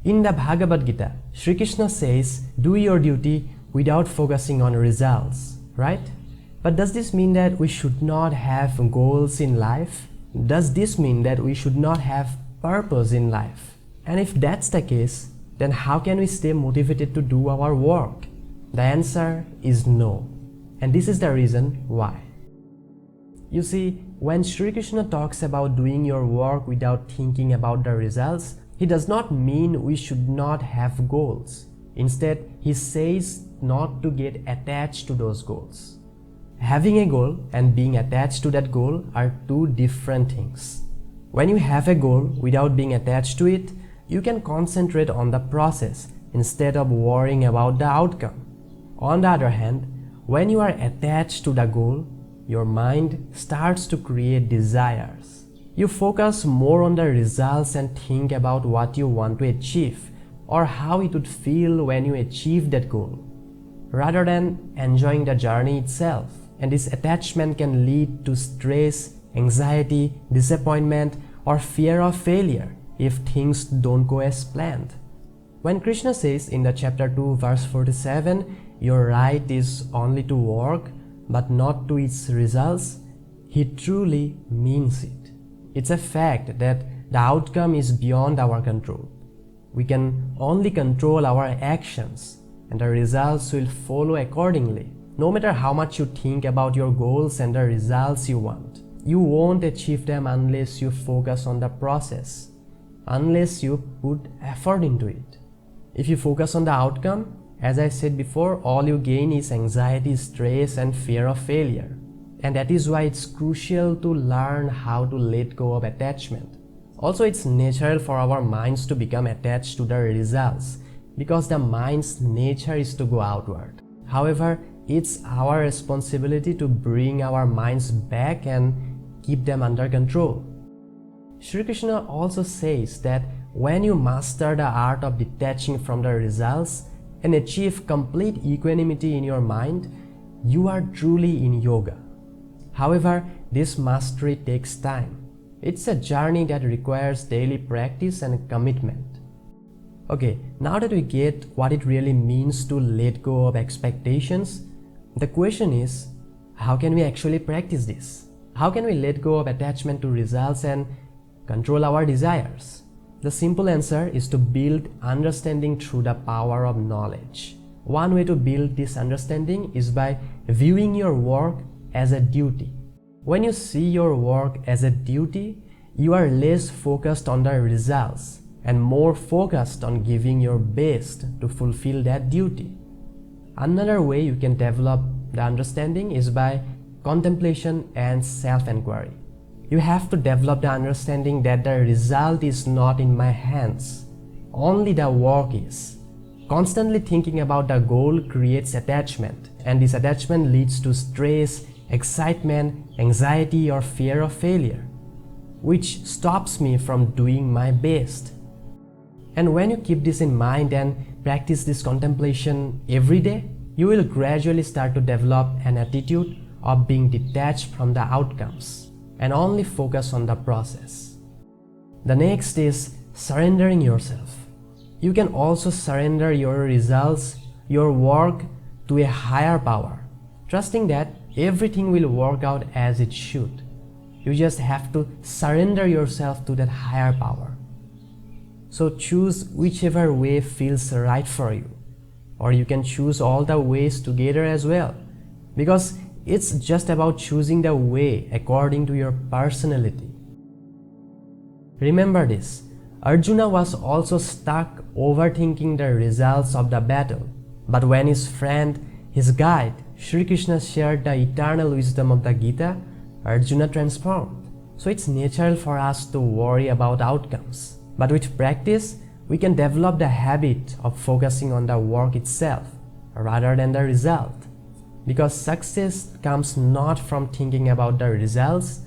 In the Bhagavad Gita, Sri Krishna says, do your duty without focusing on results, right? But does this mean that we should not have goals in life? Does this mean that we should not have purpose in life? And if that's the case, then how can we stay motivated to do our work? The answer is no. And this is the reason why. You see, when Sri Krishna talks about doing your work without thinking about the results, he does not mean we should not have goals. Instead, he says not to get attached to those goals. Having a goal and being attached to that goal are two different things. When you have a goal without being attached to it, you can concentrate on the process instead of worrying about the outcome. On the other hand, when you are attached to the goal, your mind starts to create desires. You focus more on the results and think about what you want to achieve or how it would feel when you achieve that goal, rather than enjoying the journey itself. And this attachment can lead to stress, anxiety, disappointment, or fear of failure if things don't go as planned. When Krishna says in the chapter 2 verse 47, your right is only to work but not to its results, he truly means it. It's a fact that the outcome is beyond our control. We can only control our actions, and the results will follow accordingly. No matter how much you think about your goals and the results you want, you won't achieve them unless you focus on the process, unless you put effort into it. If you focus on the outcome, as I said before, all you gain is anxiety, stress, and fear of failure. And that is why it's crucial to learn how to let go of attachment. Also, it's natural for our minds to become attached to the results because the mind's nature is to go outward. However, it's our responsibility to bring our minds back and keep them under control. Sri Krishna also says that when you master the art of detaching from the results and achieve complete equanimity in your mind, you are truly in yoga. However, this mastery takes time. It's a journey that requires daily practice and commitment. Okay, now that we get what it really means to let go of expectations, the question is, how can we actually practice this? How can we let go of attachment to results and control our desires? The simple answer is to build understanding through the power of knowledge. One way to build this understanding is by viewing your work as a duty. When you see your work as a duty, you are less focused on the results and more focused on giving your best to fulfill that duty. Another way you can develop the understanding is by contemplation and self-inquiry. You have to develop the understanding that the result is not in my hands, only the work is. Constantly thinking about the goal creates attachment, and this attachment leads to stress, excitement, anxiety, or fear of failure, which stops me from doing my best. And when you keep this in mind and practice this contemplation every day, you will gradually start to develop an attitude of being detached from the outcomes and only focus on the process. The next is surrendering yourself. You can also surrender your results, your work to a higher power, trusting that everything will work out as it should. You just have to surrender yourself to that higher power. So choose whichever way feels right for you, or you can choose all the ways together as well, because it's just about choosing the way according to your personality. Remember this, Arjuna was also stuck overthinking the results of the battle, but when his friend, his guide, Sri Krishna shared the eternal wisdom of the Gita, Arjuna transformed. So it's natural for us to worry about outcomes. But with practice, we can develop the habit of focusing on the work itself rather than the result. Because success comes not from thinking about the results,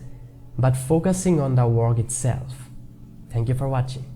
but focusing on the work itself. Thank you for watching.